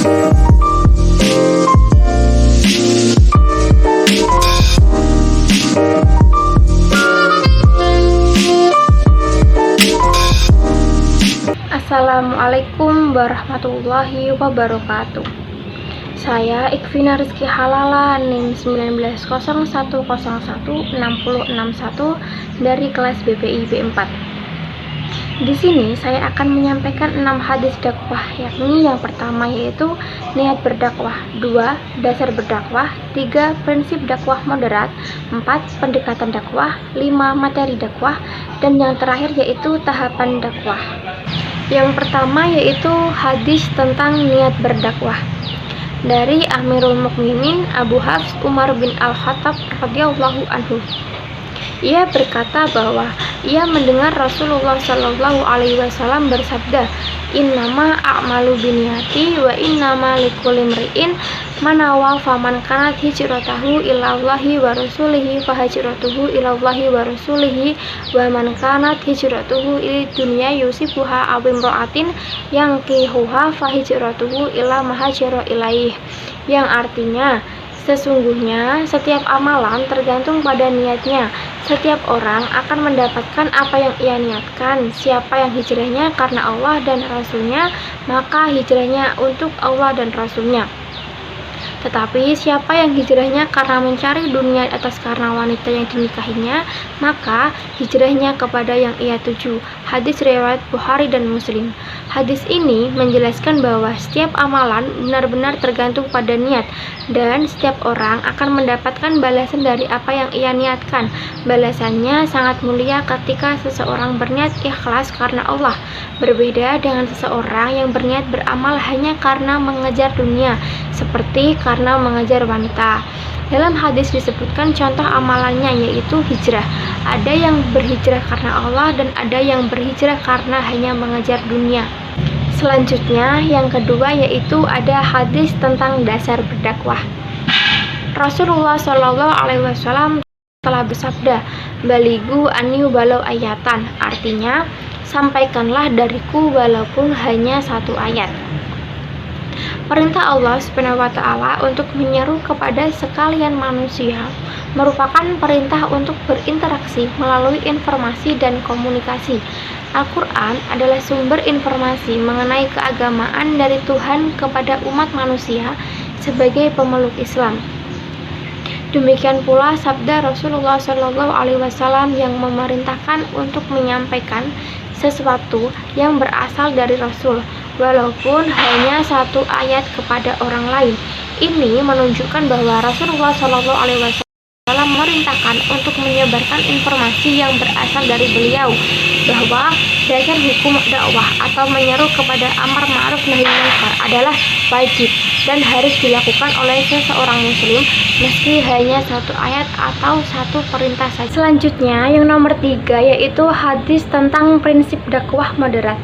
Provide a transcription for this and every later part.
Assalamualaikum warahmatullahi wabarakatuh. Saya Ikvina Rizky Halala, NIM 1901016061 dari kelas BPI B4. Di sini saya akan menyampaikan 6 hadis dakwah, yakni yang pertama yaitu niat berdakwah, 2 dasar berdakwah, 3 prinsip dakwah moderat, 4 pendekatan dakwah, 5 materi dakwah, dan yang terakhir yaitu tahapan dakwah. Yang pertama yaitu hadis tentang niat berdakwah dari Amirul Mukminin Abu Hafs Umar bin Al-Khattab radhiyallahu anhu. Ia berkata bahwa ia mendengar Rasulullah Shallallahu alaihi wasallam bersabda, "Innama a'malu binniyati wa innama likulli imri'in ma nawa, faman kanat hijratahu ilallahi wa rasulihi fa hijratuhu ilallahi wa rasulihi wa man kanat hijratuhu ilad dunya yusibuha aw imra'atin yankihuha fa hijratuhu ila ma hajara ilaih." Yang artinya, sesungguhnya setiap amalan tergantung pada niatnya. Setiap orang akan mendapatkan apa yang ia niatkan. Siapa yang hijrahnya karena Allah dan Rasulnya, maka hijrahnya untuk Allah dan Rasulnya. Tetapi siapa yang hijrahnya karena mencari dunia atas karena wanita yang dinikahinya, maka hijrahnya kepada yang ia tuju. Hadis riwayat Bukhari dan Muslim. Hadis ini menjelaskan bahwa setiap amalan benar-benar tergantung pada niat, dan setiap orang akan mendapatkan balasan dari apa yang ia niatkan. Balasannya sangat mulia ketika seseorang berniat ikhlas karena Allah, berbeda dengan seseorang yang berniat beramal hanya karena mengejar dunia, seperti karena mengejar wanita. Dalam hadis disebutkan contoh amalannya yaitu hijrah. Ada yang berhijrah karena Allah dan ada yang berhijrah karena hanya mengejar dunia. Selanjutnya, yang kedua yaitu ada hadis tentang dasar berdakwah. Rasulullah Shallallahu alaihi wasallam telah bersabda, "Baligu anni walau ayatan." Artinya, sampaikanlah dariku walaupun hanya 1 ayat. Perintah Allah Subhanahu wa Ta'ala untuk menyeru kepada sekalian manusia merupakan perintah untuk berinteraksi melalui informasi dan komunikasi. Al-Quran adalah sumber informasi mengenai keagamaan dari Tuhan kepada umat manusia sebagai pemeluk Islam. Demikian pula sabda Rasulullah Shallallahu alaihi wasallam yang memerintahkan untuk menyampaikan sesuatu yang berasal dari Rasul, walaupun hanya 1 ayat kepada orang lain. Ini menunjukkan bahwa Rasulullah Shallallahu alaihi wasallam memerintahkan untuk menyebarkan informasi yang berasal dari beliau, bahwa dasar hukum dakwah atau menyeru kepada amar ma'ruf nahi munkar adalah wajib dan harus dilakukan oleh seseorang muslim meski hanya 1 ayat atau 1 perintah saja. Selanjutnya, yang nomor 3 yaitu hadis tentang prinsip dakwah moderat.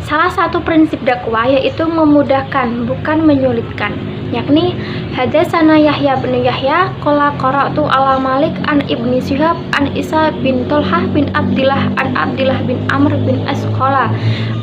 Salah satu prinsip dakwah yaitu memudahkan, bukan menyulitkan, yakni hadatsana Yahya bin Yahya qala qara'tu ala Malik an Ibni Syihab an Isa bin Tolhah bin Abdillah an Abdillah bin Amr bin As qala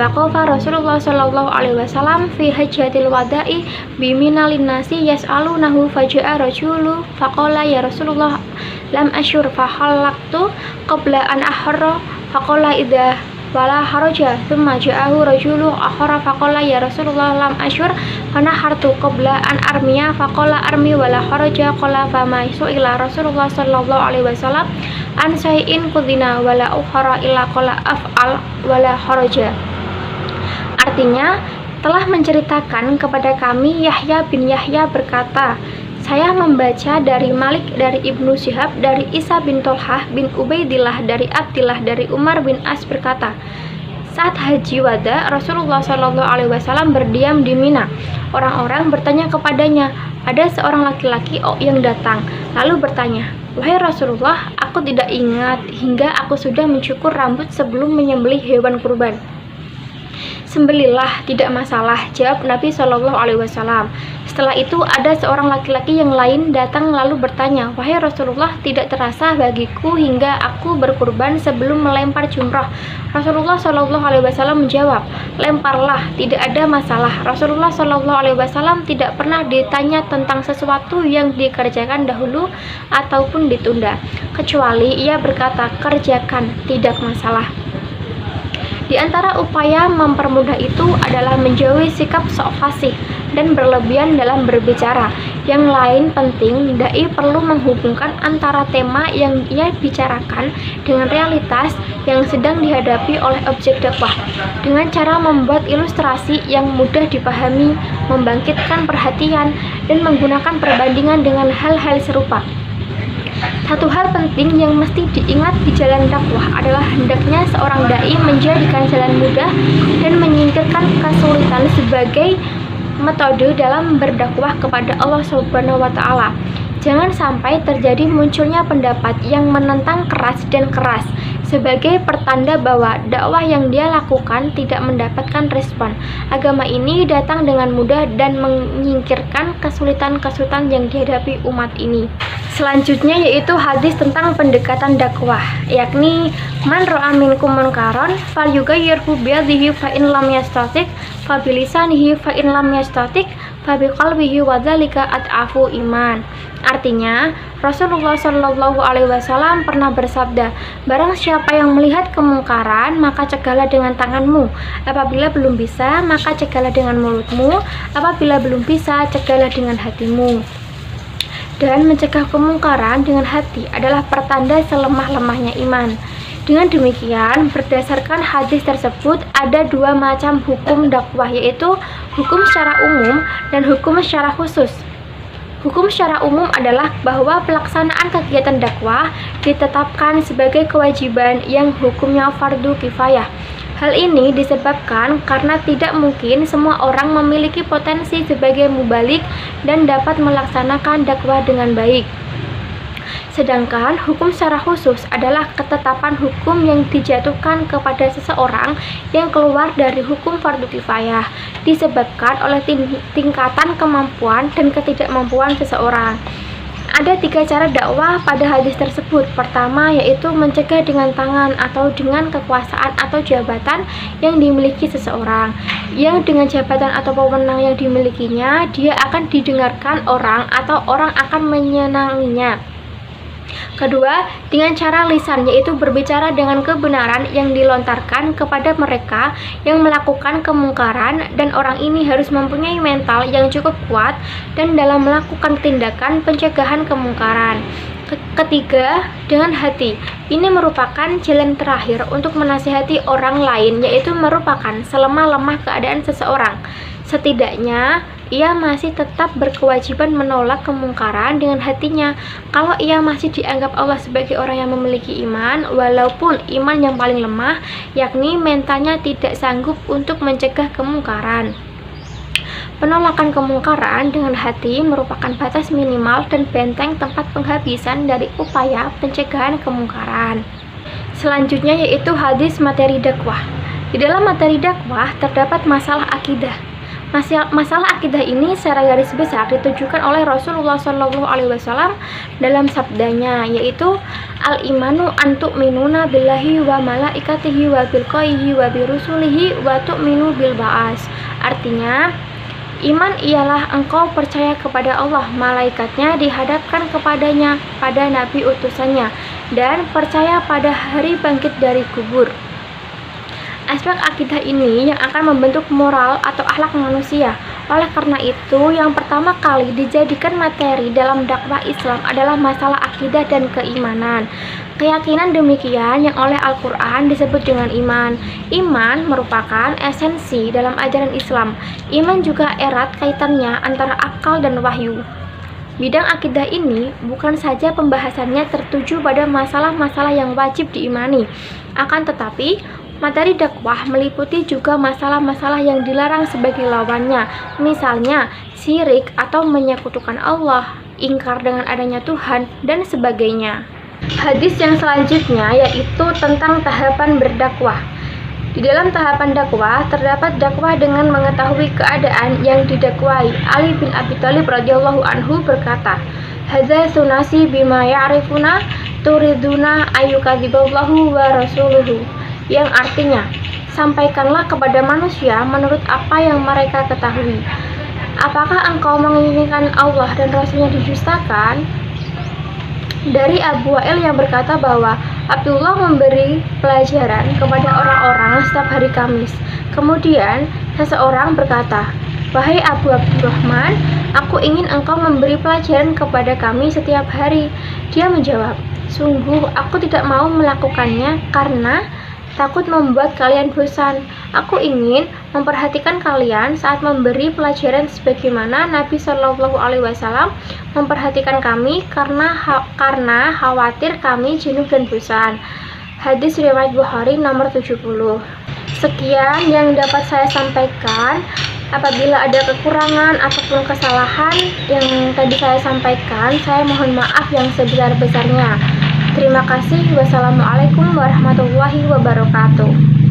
waqafa Rasulullah sallallahu alaihi wasallam fi hajjatil wada'i bi minalin nasi yas'alunahu faja'a rajulu faqala ya Rasulullah lam asyur fa halaqtu qabla an ahra faqala idza wala haraja thumma ja'ahu rajulu akhara faqala ya Rasulullah lam asyur fanahartu qabla an armiya faqala armi wala haraja qala fama su'ila Rasulullah sallallahu alaihi wasallam an syai'in qudina wala ukhara illa qala af'al wala haraja. Artinya, telah menceritakan kepada kami Yahya bin Yahya berkata, saya membaca dari Malik dari Ibnu Syihab dari Isa bin Tolhah bin Ubaidillah dari Abdillah dari Umar bin As berkata, saat haji wada Rasulullah Shallallahu alaihi wasallam berdiam di Mina. Orang-orang bertanya kepadanya, ada seorang laki-laki yang datang lalu bertanya, wahai Rasulullah, aku tidak ingat hingga aku sudah mencukur rambut sebelum menyembelih hewan kurban. "Sembelihlah, tidak masalah," jawab Nabi Shallallahu Alaihi Wasallam. Setelah itu ada seorang laki-laki yang lain datang lalu bertanya, "Wahai Rasulullah, tidak terasa bagiku hingga aku berkurban sebelum melempar jumrah." Rasulullah Shallallahu Alaihi Wasallam menjawab, "Lemparlah, tidak ada masalah." Rasulullah Shallallahu Alaihi Wasallam tidak pernah ditanya tentang sesuatu yang dikerjakan dahulu ataupun ditunda, kecuali ia berkata, "Kerjakan, tidak masalah." Di antara upaya mempermudah itu adalah menjauhi sikap sok fasih dan berlebihan dalam berbicara. Yang lain penting, dai perlu menghubungkan antara tema yang ia bicarakan dengan realitas yang sedang dihadapi oleh objek dakwah dengan cara membuat ilustrasi yang mudah dipahami, membangkitkan perhatian, dan menggunakan perbandingan dengan hal-hal serupa. Satu hal penting yang mesti diingat di jalan dakwah adalah hendaknya seorang dai menjadikan jalan mudah dan menyingkirkan kesulitan sebagai metode dalam berdakwah kepada Allah Subhanahu wa Ta'ala. Jangan sampai terjadi munculnya pendapat yang menentang keras dan keras sebagai pertanda bahwa dakwah yang dia lakukan tidak mendapatkan respon. Agama ini datang dengan mudah dan menyingkirkan kesulitan-kesulitan yang dihadapi umat ini. Selanjutnya yaitu hadis tentang pendekatan dakwah, yakni man ra'a minkum munkaran falyughayyirhu biyadihi fa in lam yastati' fa bilisanihi fa in lam yastati' fa biqalbihi wa dzalika ad'afu iman. Artinya, Rasulullah Shallallahu Alaihi Wasallam pernah bersabda, "Barang siapa yang melihat kemungkaran, maka cegahlah dengan tanganmu. Apabila belum bisa, maka cegahlah dengan mulutmu. Apabila belum bisa, cegahlah dengan hatimu." Dan mencegah kemungkaran dengan hati adalah pertanda selemah-lemahnya iman. Dengan demikian, berdasarkan hadis tersebut, ada dua macam hukum dakwah, yaitu hukum secara umum dan hukum secara khusus. Hukum secara umum adalah bahwa pelaksanaan kegiatan dakwah ditetapkan sebagai kewajiban yang hukumnya fardu kifayah. Hal ini disebabkan karena tidak mungkin semua orang memiliki potensi sebagai mubalik dan dapat melaksanakan dakwah dengan baik. Sedangkan hukum secara khusus adalah ketetapan hukum yang dijatuhkan kepada seseorang yang keluar dari hukum fardu kifayah, disebabkan oleh tingkatan kemampuan dan ketidakmampuan seseorang. Ada 3 cara dakwah pada hadis tersebut. Pertama, yaitu mencegah dengan tangan atau dengan kekuasaan atau jabatan yang dimiliki seseorang. Yang dengan jabatan atau wewenang yang dimilikinya, dia akan didengarkan orang atau orang akan menyenanginya. Kedua, dengan cara lisan, yaitu berbicara dengan kebenaran yang dilontarkan kepada mereka yang melakukan kemungkaran, dan orang ini harus mempunyai mental yang cukup kuat dan dalam melakukan tindakan pencegahan kemungkaran. Ketiga, dengan hati. Ini merupakan jalan terakhir untuk menasihati orang lain, yaitu merupakan selemah-lemah keadaan seseorang. Setidaknya, ia masih tetap berkewajiban menolak kemungkaran dengan hatinya. Kalau ia masih dianggap Allah sebagai orang yang memiliki iman, walaupun iman yang paling lemah, yakni mentalnya tidak sanggup untuk mencegah kemungkaran. Penolakan kemungkaran dengan hati merupakan batas minimal dan benteng tempat penghabisan dari upaya pencegahan kemungkaran. Selanjutnya yaitu hadis materi dakwah. Di dalam materi dakwah terdapat masalah akidah. Masalah akidah ini secara garis besar ditujukan oleh Rasulullah Shallallahu Alaihi Wasallam dalam sabdanya, yaitu al-imanu an tu'minuna billahi wa malaikatihi wa bil qaihi wa bi rusulihi wa tu'minu bil ba'as. Artinya, iman ialah engkau percaya kepada Allah, malaikatnya dihadapkan kepadanya, pada nabi utusannya, dan percaya pada hari bangkit dari kubur. Aspek akidah ini yang akan membentuk moral atau akhlak manusia. Oleh karena itu, yang pertama kali dijadikan materi dalam dakwah Islam adalah masalah akidah dan keimanan. Keyakinan demikian yang oleh Al-Quran disebut dengan iman. Iman merupakan esensi dalam ajaran Islam. Iman juga erat kaitannya antara akal dan wahyu. Bidang akidah ini bukan saja pembahasannya tertuju pada masalah-masalah yang wajib diimani, akan tetapi materi dakwah meliputi juga masalah-masalah yang dilarang sebagai lawannya, misalnya syirik atau menyekutukan Allah, ingkar dengan adanya Tuhan, dan sebagainya. Hadis yang selanjutnya yaitu tentang tahapan berdakwah. Di dalam tahapan dakwah terdapat dakwah dengan mengetahui keadaan yang didakwai. Ali bin Abi Thalib radhiyallahu anhu berkata, "Hadza sunasi bima ya'rifuna turiduna ayyukadziballahu wa rasuluhu." Yang artinya, sampaikanlah kepada manusia menurut apa yang mereka ketahui. Apakah engkau menginginkan Allah dan Rasulnya didustakan? Dari Abu Wa'il yang berkata bahwa Abdullah memberi pelajaran kepada orang-orang setiap hari Kamis. Kemudian seseorang berkata, "Wahai Abu Abdurrahman, aku ingin engkau memberi pelajaran kepada kami setiap hari." Dia menjawab, "Sungguh aku tidak mau melakukannya karena takut membuat kalian bosan. Aku ingin memperhatikan kalian saat memberi pelajaran sebagaimana Nabi Shallallahu Alaihi Wasallam memperhatikan kami karena khawatir kami jenuh dan bosan." Hadis riwayat Bukhari nomor 70. Sekian yang dapat saya sampaikan. Apabila ada kekurangan ataupun kesalahan yang tadi saya sampaikan, saya mohon maaf yang sebesar-besarnya. Terima kasih. Wassalamualaikum warahmatullahi wabarakatuh.